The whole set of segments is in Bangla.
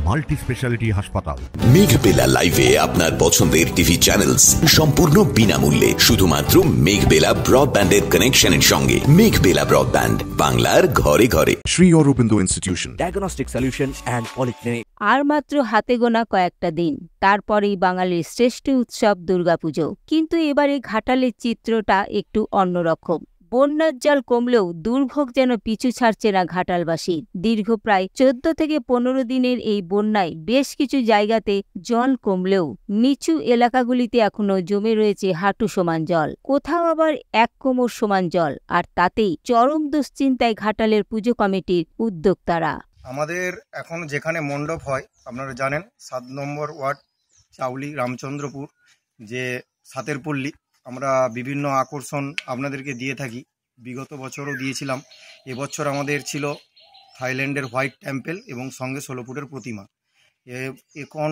মাল্টি স্পেশালিটি হাসপাতাল। মেঘবেলা লাইভে আপনার পছন্দের টিভি চ্যানেলস সম্পূর্ণ বিনামূল্যে, শুধুমাত্র মেঘবেলা ব্রডব্যান্ডের কানেকশনের সঙ্গে। মেঘবেলা ব্রডব্যান্ড, বাংলার ঘরে ঘরে। Sri Aurobindo Institution, diagnostic solution and polyclinic. আর মাত্র হাতে গোনা কয়েকটা দিন, তারপরেই বাঙালির শ্রেষ্ঠ উৎসব দুর্গাপুজো। কিন্তু এবারে ঘাটালের চিত্রটা একটু অন্যরকম। বন্যার জল কমলেও দুর্ভোগ যেন পিছু ছাড়ছে না ঘাটালবাসীর। দীর্ঘ প্রায় 14 থেকে 15 দিনের এই বন্যায় বেশ কিছু জায়গাতে জল কমলেও নিচু এলাকাগুলিতে এখনো জমে রয়েছে হাঁটু সমান জল, কোথাও আবার 1 কোমর সমান জল। আর তাতেই চরম দুশ্চিন্তায় ঘাটালের পুজো কমিটির উদ্যোক্তারা। আমাদের এখন যেখানে মণ্ডপ হয়, আপনারা জানেন 7 নম্বর ওয়ার্ড চাউলি রামচন্দ্রপুর, যে সাতের পল্লী, আমরা বিভিন্ন আকর্ষণ আপনাদেরকে দিয়ে থাকি। বিগত বছরও দিয়েছিলাম। এবছর আমাদের ছিল থাইল্যান্ডের হোয়াইট টেম্পল এবং সঙ্গে 16 ফুটের প্রতিমা। এখন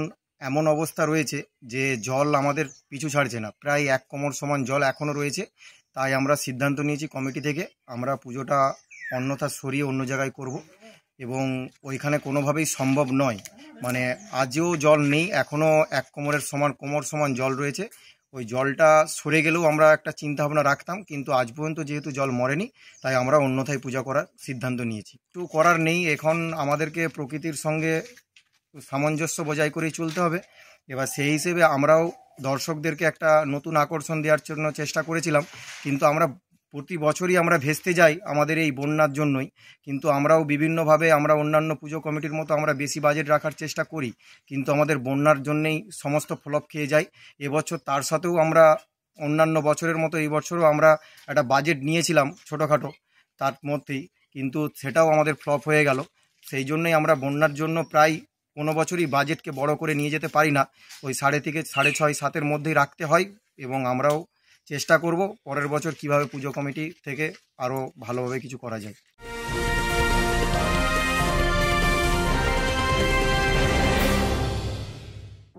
এমন অবস্থা রয়েছে যে জল আমাদের পিছু ছাড়ছে না, প্রায় 1 কোমর সমান জল এখনও রয়েছে। তাই আমরা সিদ্ধান্ত নিয়েছি কমিটি থেকে, আমরা পুজোটা অন্যথা সরিয়ে অন্য জায়গায় করব এবং ওইখানে কোনোভাবেই সম্ভব নয়। মানে আজও জল নেই, এখনও 1 কোমর সমান জল রয়েছে। ওই জলটা সরে গেলেও আমরা একটা চিন্তাভাবনা রাখতাম, কিন্তু আজ পর্যন্ত যেহেতু জল মরেনি, তাই আমরা অন্যথায় পূজা করার সিদ্ধান্ত নিয়েছি। একটু করার নেই, এখন আমাদেরকে প্রকৃতির সঙ্গে সামঞ্জস্য বজায় করেই চলতে হবে। এবার সেই হিসেবে আমরাও দর্শকদেরকে একটা নতুন আকর্ষণ দেওয়ার জন্য চেষ্টা করেছিলাম, কিন্তু আমরা প্রতি বছরই আমরা ভেস্তে যাই আমাদের এই বন্যার জন্যই। কিন্তু আমরাও বিভিন্নভাবে আমরা অন্যান্য পুজো কমিটির মতো আমরা বেশি বাজেট রাখার চেষ্টা করি, কিন্তু আমাদের বন্যার জন্যেই সমস্ত ফ্লপ খেয়ে যাই। এবছর তার সাথেও আমরা অন্যান্য বছরের মতো এই বছরও আমরা একটা বাজেট নিয়েছিলাম ছোটোখাটো তার মধ্যেই, কিন্তু সেটাও আমাদের ফ্লপ হয়ে গেল। সেই জন্যই আমরা বন্যার জন্য প্রায় কোনো বছরই বাজেটকে বড় করে নিয়ে যেতে পারি না, ওই 6.5 থেকে 6.5 7-এর মধ্যেই রাখতে হয়। এবং আমরাও চেষ্টা করব পরের বছর কিভাবে পুজো কমিটি থেকে আরও ভালোভাবে কিছু করা যায়।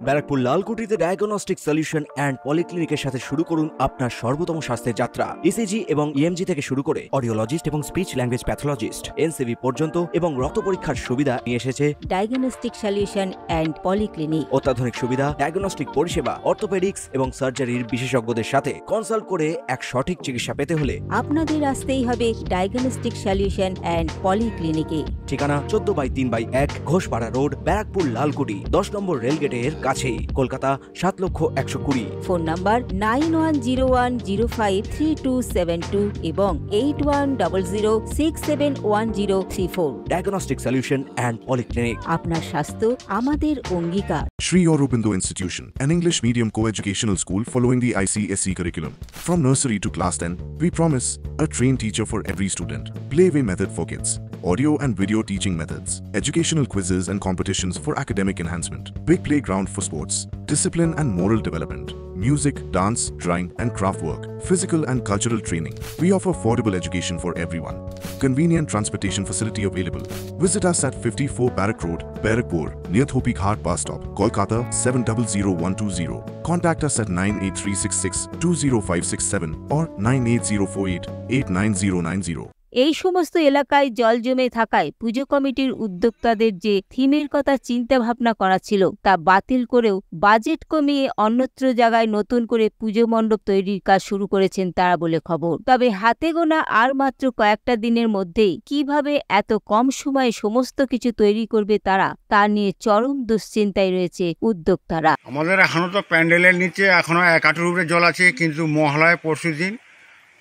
ব্যারাকপুর লালকুটিতে ডায়াগনস্টিক সলিউশন অ্যান্ড পলিক্লিনিকের সাথে শুরু করুন আপনার সর্বোত্তম স্বাস্থ্যের যাত্রা। ইসিজি এবং ইএমজি থেকে শুরু করে অডিওলজিস্ট এবং স্পিচ ল্যাঙ্গুয়েজ প্যাথোলজিস্ট, এনসিভি পর্যন্ত এবং রক্ত পরীক্ষার সুবিধা নিয়ে এসেছে ডায়াগনস্টিক সলিউশন অ্যান্ড পলিক্লিনিক। অত্যাধুনিক সুবিধা, ডায়াগনস্টিক পরিষেবা, অর্থোপেডিক্স এবং সার্জারির বিশেষজ্ঞদের সাথে কনসাল্ট করে এক সঠিক চিকিৎসা পেতে হলে আপনাদের আসতেই হবে ডায়াগনস্টিক সলিউশন অ্যান্ড পলিক্লিনিকে। ঠিকানা 14/3/1 ঘোষপাড়া রোড, ব্যারাকপুর লালকুটি, 10 নম্বর রেলগেটের কাছেই, কলকাতা 7,20,020। ফোন নাম্বার 9101053272 এবং 8100671034। Diagnostic solution and polyclinic. আপনার স্বাস্থ্য আমাদের অঙ্গীকার। Sri Aurobindo Institution, an English medium co-educational school following the ICSE curriculum. From nursery to class 10, we promise a trained teacher for every student. Playway method for kids. Audio and video teaching methods. Educational quizzes and competitions for academic enhancement. Big playground for sports, discipline and moral development. Music, dance, drawing and craft work. Physical and cultural training. We offer affordable education for everyone. Convenient transportation facility available. Visit us at 54 Barrack Road, Barrackpur, near Thopi Ghat bus stop, Kolkata 700120. Contact us at 98366-20567 or 98048-89090. এই সমস্ত এলাকায় জল জমে থাকায় পুজো কমিটির উদ্যোক্তাদের যে থিমের কথা চিন্তা ভাবনা করা ছিল তা বাতিল করেও বাজেট কমিয়ে অন্যত্র জায়গায় নতুন করে পুজো মণ্ডপ তৈরির কাজ শুরু করেছেন তারা বলে খবর। তবে হাতে গোনা আর মাত্র কয়েকটা দিনের মধ্যেই কিভাবে এত কম সময়ে সমস্ত কিছু তৈরি করবে তারা, তা নিয়ে চরম দুশ্চিন্তায় রয়েছে উদ্যোক্তারা। আমাদের এখনো তো প্যান্ডেলের নিচে এখনো 1 হাঁটুর উপরে জল আছে, কিন্তু মহালয় পরশু দিন,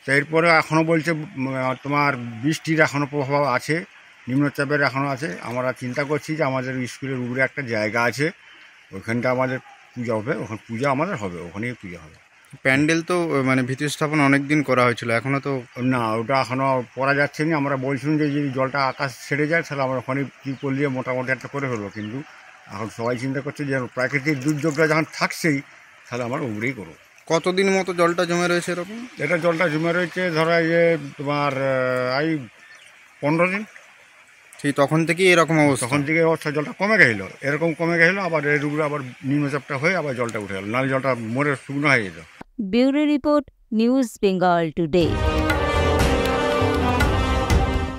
এরপরে এখনও বলছে তোমার বৃষ্টির এখনও প্রভাব আছে, নিম্নচাপের এখনও আছে। আমরা চিন্তা করছি যে আমাদের স্কুলের উপরে একটা জায়গা আছে, ওখানটা আমাদের পূজা হবে, ওখানে পূজা আমাদের হবে, ওখানেই পূজা হবে। প্যান্ডেল তো মানে ভিত্তি স্থাপন অনেক দিন করা হয়েছিল, এখনও তো না, ওটা এখনও করা যাচ্ছে না। আমরা বলছিলাম যে যদি জলটা আকাশ ছেড়ে যায় তাহলে আমরা ওখানে টিউবওয়েল দিয়ে মোটামুটি একটা করে ফেলবো, কিন্তু এখন সবাই চিন্তা করছে যে প্রাকৃতিক দুর্যোগটা যখন থাকছেই তাহলে আমরা উপরেই করবো। কতদিন মতো জলটা জমে রয়েছে এরকম? এটা জলটা জমে রয়েছে ধরো যে তোমার এই 15 দিন। সেই তখন থেকেই এরকম অবস্থা? তখন থেকে অবস্থা জলটা কমে গেছিলো, এরকম কমে গেছিলো, আবার এর উপরে আবার নিম্নচাপটা হয়ে আবার জলটা উঠে গেল, নাহলে জলটা মরে শুকনো হয়ে যেত। Bureau report, news Bengal today.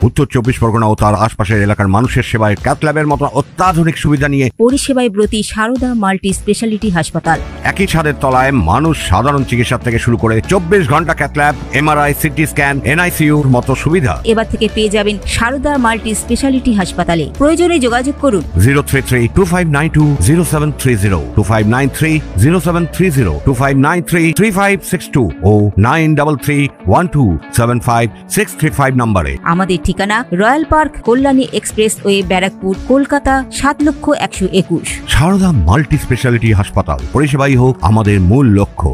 উত্তর 24 পরগনা ও তার আশপাশের এলাকার মানুষের সেবায় ক্যাথ ল্যাবের মতো অত্যাধুনিক সুবিধা নিয়ে পরিষেবায় ব্রতী সারদা মাল্টি স্পেশালিটি হাসপাতাল। একই ছাদের তলায় মানুষ সাধারণ চিকিৎসা থেকে শুরু করে 24 ঘন্টা cath lab, MRI, CT scan, এনআইসিইউর মতো সুবিধা এবার থেকে পেয়ে যাবেন সারদা মাল্টি স্পেশালিটি হাসপাতালে। প্রয়োজনে যোগাযোগ করুন 033-2592-0730, 2593-0730, 2593-3562 ও 9331275635 নম্বরে। আমাদের ঠিকানা Royal Park, Kalyani Expressway, Barrackpore, Kolkata 7,121,000। Sarada multi speciality হাসপাতাল, পরিষেবাই হোক আমাদের মূল লক্ষ্য।